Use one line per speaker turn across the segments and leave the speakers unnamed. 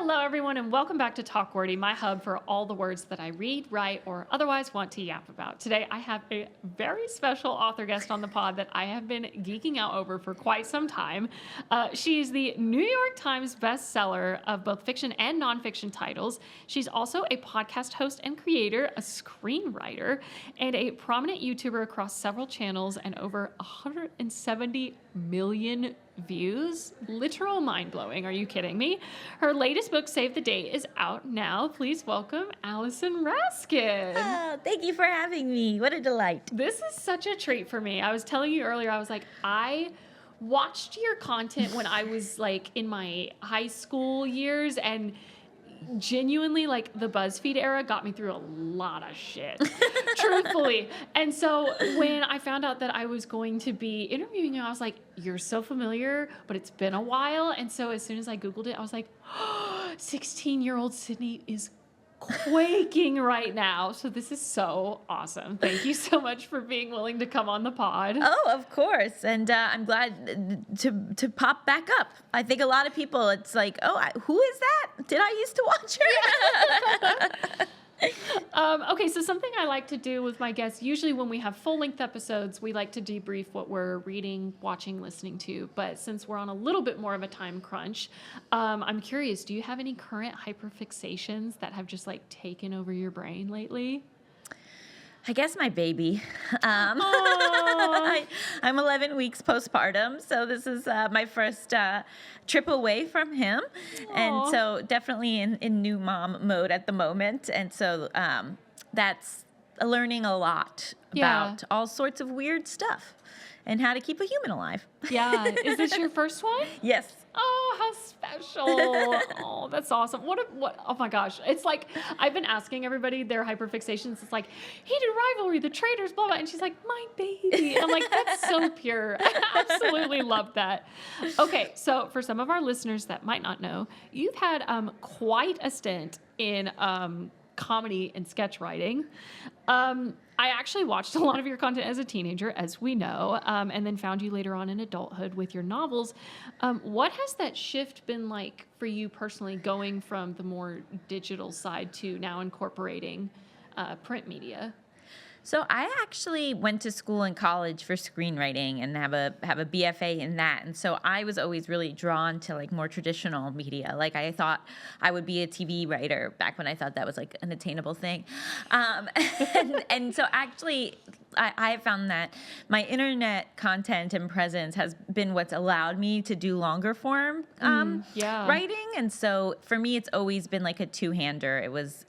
Hello, everyone, and welcome back to Talk Wordy, my hub for all the words that I read, write, or otherwise want to yap about. Today, I have a very special author guest on the pod that I have been geeking out over for quite some time. She's the New York Times bestseller of both fiction and nonfiction titles. She's also a podcast host and creator, a screenwriter, and a prominent YouTuber across several channels and over 170 million views. Literal mind-blowing. Are you kidding me? Her latest book, Save the Date, is out now. Please welcome Allison Raskin.
Oh, thank you for having me. What a delight.
This is such a treat for me. I was telling you earlier, I was like, I watched your content when I was like in my high school years, and genuinely, like, the BuzzFeed era got me through a lot of shit, truthfully. And so when I found out that I was going to be interviewing you, I was like, you're so familiar, but it's been a while. And so as soon as I Googled it, I was like, 16-year-old Sydney is quaking right now. So this is so awesome. Thank you so much for being willing to come on the pod.
Oh, of course. And I'm glad to pop back up. I think a lot of people, it's like, oh, who is that? Did I used to watch her?
Okay, so something I like to do with my guests, usually when we have full-length episodes, we like to debrief what we're reading, watching, listening to. But since we're on a little bit more of a time crunch, I'm curious, do you have any current hyperfixations that have just like taken over your brain lately?
I guess my baby. I'm 11 weeks postpartum, so this is my first trip away from him.
Aww.
And so definitely in new mom mode at the moment. And so that's learning a lot about all sorts of weird stuff and how to keep a human alive.
Yeah. Is this your first one?
Yes.
Oh, how special. Oh, that's awesome. Oh my gosh. It's like, I've been asking everybody their hyperfixations. It's like, heated rivalry, the traitors, blah, blah. And she's like, my baby. I'm like, that's so pure. I absolutely love that. Okay. So for some of our listeners that might not know, you've had quite a stint in comedy and sketch writing. I actually watched a lot of your content as a teenager, as we know, and then found you later on in adulthood with your novels. What has that shift been like for you personally, going from the more digital side to now incorporating print media?
So I actually went to school in college for screenwriting and have a BFA in that. And so I was always really drawn to like more traditional media. Like I thought I would be a TV writer back when I thought that was like an attainable thing. And so actually I have found that my internet content and presence has been what's allowed me to do longer form writing. And so for me, it's always been like a two-hander. It was,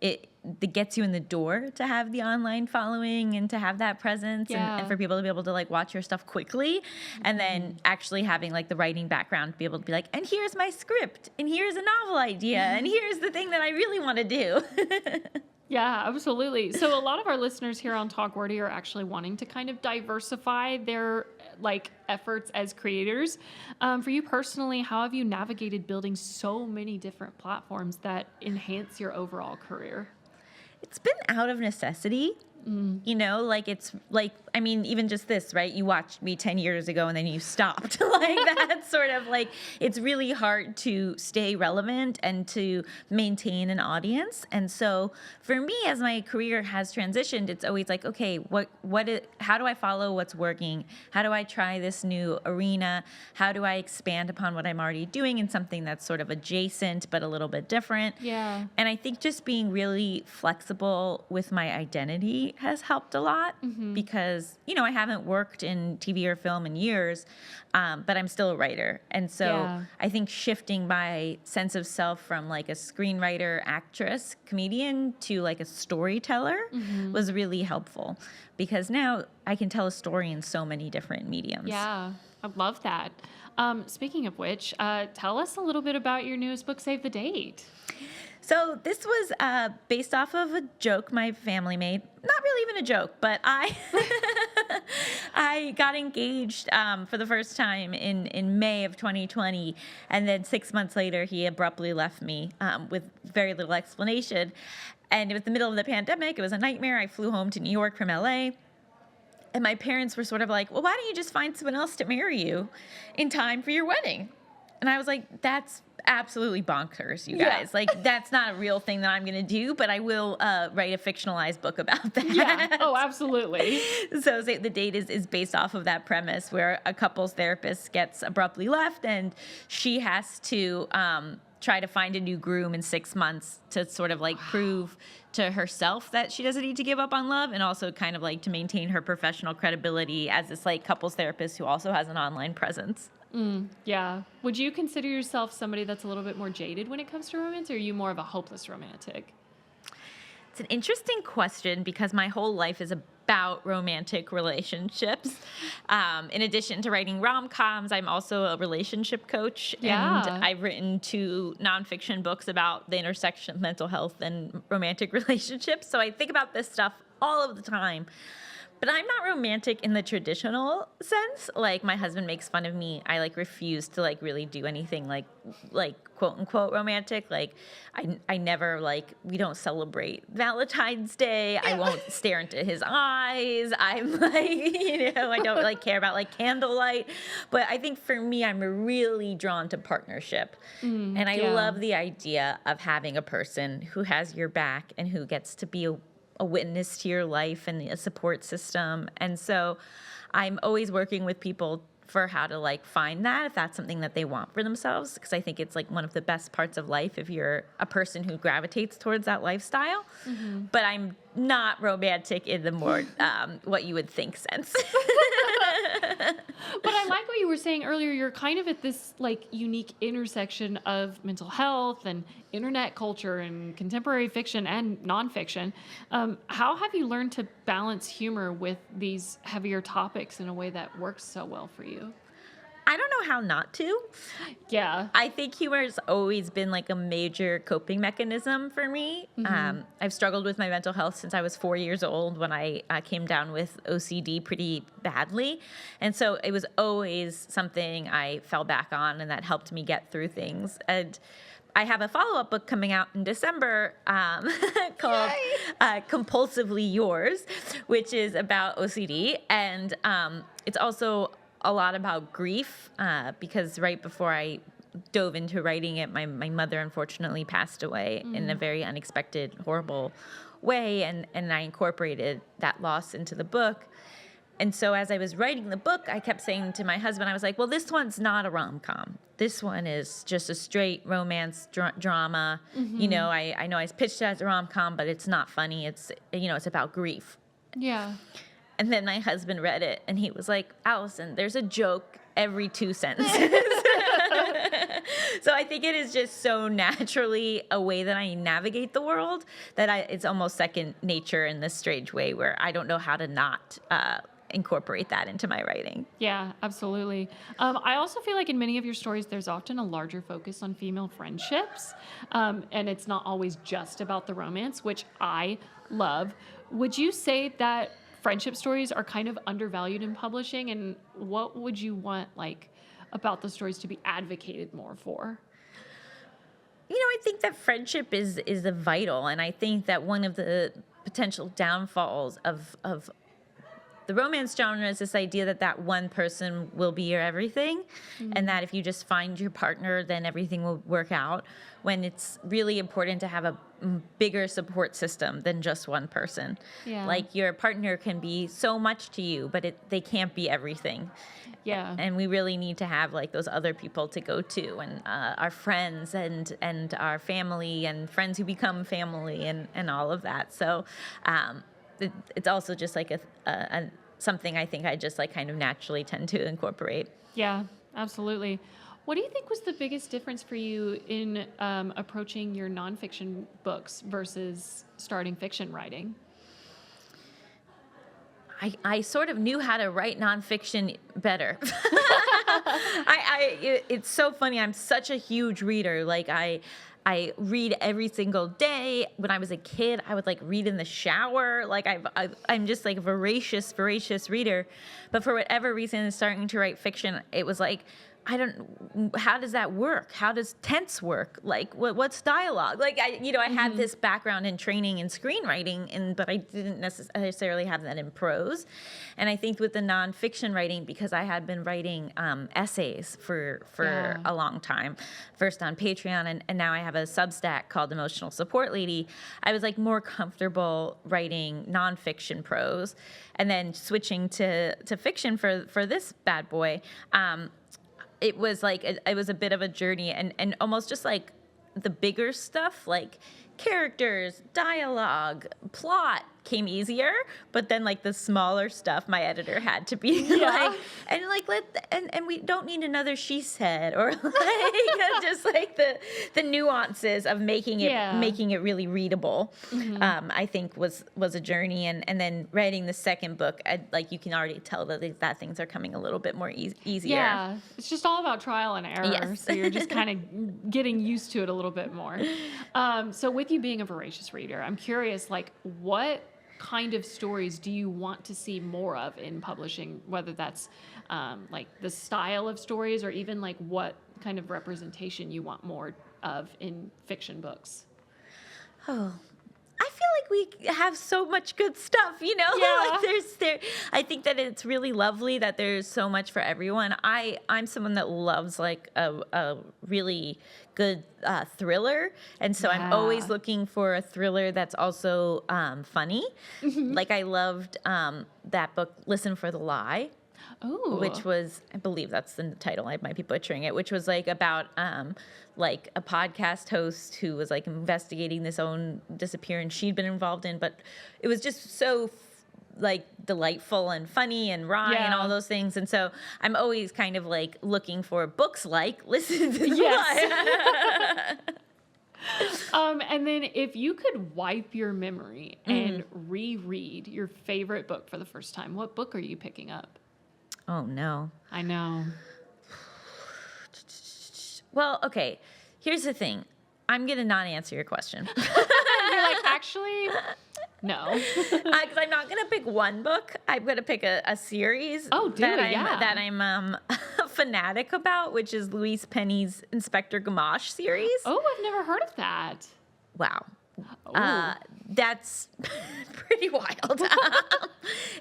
it gets you in the door to have the online following and to have that presence and for people to be able to like watch your stuff quickly, and then actually having like the writing background to be able to be like, and here's my script, and here's a novel idea, and here's the thing that I really want to do.
Yeah, absolutely. So a lot of our listeners here on Talk Wordy are actually wanting to kind of diversify their like efforts as creators. For you personally, how have you navigated building so many different platforms that enhance your overall career?
It's been out of necessity. You know, like it's like, I mean, even just this, right? You watched me 10 years ago and then you stopped. Like that's sort of like, it's really hard to stay relevant and to maintain an audience. And so for me, as my career has transitioned, it's always like, okay, how do I follow what's working? How do I try this new arena? How do I expand upon what I'm already doing in something that's sort of adjacent, but a little bit different?
Yeah.
And I think just being really flexible with my identity has helped a lot because, you know, I haven't worked in TV or film in years, but I'm still a writer. And so I think shifting my sense of self from like a screenwriter, actress, comedian to like a storyteller was really helpful because now I can tell a story in so many different mediums.
Yeah, I love that. Speaking of which, tell us a little bit about your newest book, Save the Date.
So this was based off of a joke my family made. Not really even a joke, but I got engaged for the first time in May of 2020, and then 6 months later, he abruptly left me with very little explanation. And it was the middle of the pandemic. It was a nightmare. I flew home to New York from LA. And my parents were sort of like, well, why don't you just find someone else to marry you in time for your wedding? And I was like, that's absolutely bonkers, you
Yeah.
guys. Like, that's not a real thing that I'm going to do, but I will write a fictionalized book about that.
Yeah. Oh, absolutely.
So say the date is based off of that premise where a couples therapist gets abruptly left and she has to try to find a new groom in 6 months to sort of like prove to herself that she doesn't need to give up on love, and also kind of like to maintain her professional credibility as this like couples therapist who also has an online presence.
Yeah. Would you consider yourself somebody that's a little bit more jaded when it comes to romance, or are you more of a hopeless romantic?
It's an interesting question because my whole life is about romantic relationships. In addition to writing rom-coms, I'm also a relationship coach.
Yeah.
And I've written 2 nonfiction books about the intersection of mental health and romantic relationships. So I think about this stuff all of the time. But I'm not romantic in the traditional sense. Like, my husband makes fun of me. I like refuse to like really do anything like quote unquote romantic. Like, I never like, we don't celebrate Valentine's Day. I won't stare into his eyes. I'm like, I don't like care about like candlelight. But I think for me, I'm really drawn to partnership. And I love the idea of having a person who has your back and who gets to be a witness to your life and a support system. And so I'm always working with people for how to like find that, if that's something that they want for themselves, because I think it's like one of the best parts of life if you're a person who gravitates towards that lifestyle. But I'm not romantic in the more what you would think sense.
But I like what you were saying earlier. You're kind of at this like unique intersection of mental health and internet culture and contemporary fiction and nonfiction. How have you learned to balance humor with these heavier topics in a way that works so well for you?
I don't know how not to.
Yeah.
I think humor has always been like a major coping mechanism for me. I've struggled with my mental health since I was 4 years old when I came down with OCD pretty badly. And so it was always something I fell back on and that helped me get through things. And I have a follow-up book coming out in December called Compulsively Yours, which is about OCD. And it's also a lot about grief because right before I dove into writing it, my mother unfortunately passed away in a very unexpected, horrible way, and I incorporated that loss into the book. And so as I was writing the book, I kept saying to my husband, I was like, well, this one's not a rom-com. This one is just a straight romance drama. You know, I know I pitched it as a rom-com, but it's not funny. It's, it's about grief.
Yeah.
And then my husband read it, and he was like, Allison, there's a joke every 2 sentences. So I think it is just so naturally a way that I navigate the world that it's almost second nature in this strange way where I don't know how to not incorporate that into my writing.
Yeah, absolutely. I also feel like in many of your stories, there's often a larger focus on female friendships, and it's not always just about the romance, which I love. Would you say that friendship stories are kind of undervalued in publishing, and what would you want like about the stories to be advocated more for?
I think that friendship is a vital, and I think that one of the potential downfalls of the romance genre is this idea that one person will be your everything, and that if you just find your partner, then everything will work out, when it's really important to have a bigger support system than just one person.
Yeah.
Like, your partner can be so much to you, but they can't be everything.
Yeah.
And we really need to have like those other people to go to, and our friends and our family and friends who become family and all of that. So it's also just like a something I think I just like kind of naturally tend to incorporate.
Yeah, absolutely. What do you think was the biggest difference for you in approaching your nonfiction books versus starting fiction writing?
I sort of knew how to write nonfiction better. It's so funny. I'm such a huge reader. Like, I read every single day. When I was a kid, I would like read in the shower. Like, I'm just like a voracious reader. But for whatever reason, starting to write fiction, it was like how does that work? How does tense work? Like, what's dialogue? Like, I had this background in training in screenwriting, but I didn't necessarily have that in prose. And I think with the nonfiction writing, because I had been writing essays for a long time, first on Patreon, and now I have a Substack called Emotional Support Lady, I was like more comfortable writing nonfiction prose, and then switching to fiction for this bad boy. It was like it was a bit of a journey, and almost just like the bigger stuff, like characters, dialogue, plot came easier, but then like the smaller stuff my editor had to be like, and we don't need another she said, or like just like the nuances of making it really readable. I think was a journey, and then writing the second book, like you can already tell that things are coming a little bit more easier.
Yeah, it's just all about trial and error.
Yes.
So you're just kind of getting used to it a little bit more. So with you being a voracious reader, I'm curious, like, what kind of stories do you want to see more of in publishing, whether that's like the style of stories, or even like what kind of representation you want more of in fiction books?
Oh, I feel like we have so much good stuff,
Yeah.
Like I think that it's really lovely that there's so much for everyone. I'm someone that loves like a really good thriller, and so I'm always looking for a thriller that's also funny. Like I loved that book, Listen for the Lie.
Ooh.
Which was, I believe that's the title, I might be butchering it, which was like about like a podcast host who was like investigating this own disappearance she'd been involved in, but it was just so like delightful and funny and wry and all those things. And so I'm always kind of like looking for books like Listen to the Lie.
And then if you could wipe your memory and reread your favorite book for the first time, what book are you picking up?
Oh, no.
I know.
Well, okay. Here's the thing. I'm going to not answer your question.
You're like, actually, no.
Because I'm not going to pick one book. I'm going to pick a series that I'm a fanatic about, which is Louise Penny's Inspector Gamache series.
Oh, I've never heard of that.
Wow.
Oh.
That's pretty wild.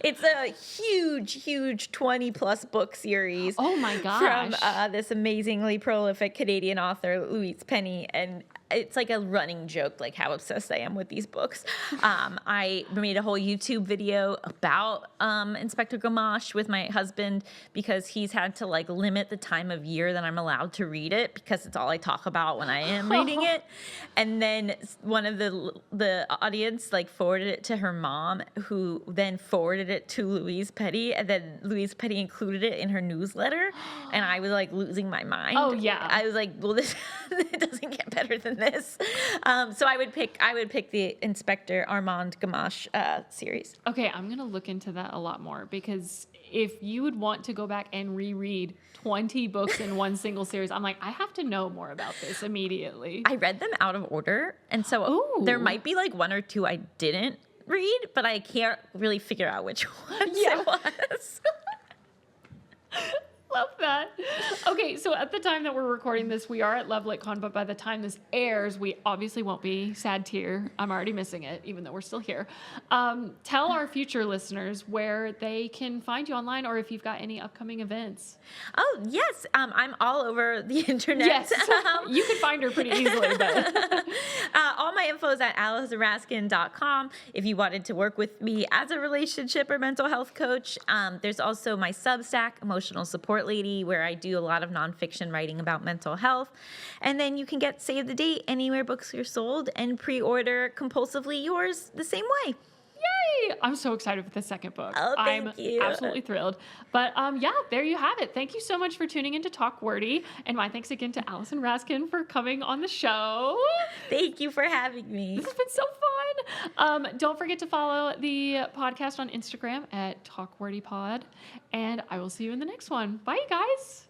It's a huge 20-plus book series.
Oh, my gosh.
From this amazingly prolific Canadian author, Louise Penny, and it's like a running joke, like how obsessed I am with these books. I made a whole YouTube video about Inspector Gamache with my husband because he's had to like limit the time of year that I'm allowed to read it because it's all I talk about when I am reading it. And then one of the audience like forwarded it to her mom, who then forwarded it to Louise Penny, and then Louise Penny included it in her newsletter, and I was like losing my mind.
Oh yeah,
I was like, well, this it doesn't get better than this. So I would pick the Inspector Armand Gamache series.
Okay, I'm gonna look into that a lot more, because if you would want to go back and reread 20 books in one single series, I'm like, I have to know more about this immediately.
I read them out of order, and so there might be like one or two I didn't read, but I can't really figure out which ones it was.
Love that. Okay, so at the time that we're recording this, we are at LoveLitCon, but by the time this airs, we obviously won't be. Sad tear. I'm already missing it, even though we're still here. Tell our future listeners where they can find you online, or if you've got any upcoming events.
Oh, yes. I'm all over the internet.
Yes. You can find her pretty easily. But
all my info is at AllisonRaskin.com. If you wanted to work with me as a relationship or mental health coach, there's also my Substack, Emotional Support Lady, where I do a lot of nonfiction writing about mental health. And then you can get Save the Date anywhere books are sold and pre-order Compulsively Yours the same way.
Yay! I'm so excited for the second book.
Oh, thank you.
Absolutely thrilled. But yeah, there you have it. Thank you so much for tuning in to Talk Wordy. And my thanks again to Allison Raskin for coming on the show.
Thank you for having me.
This has been so fun. Don't forget to follow the podcast on Instagram at Talk Wordy Pod. And I will see you in the next one. Bye, guys.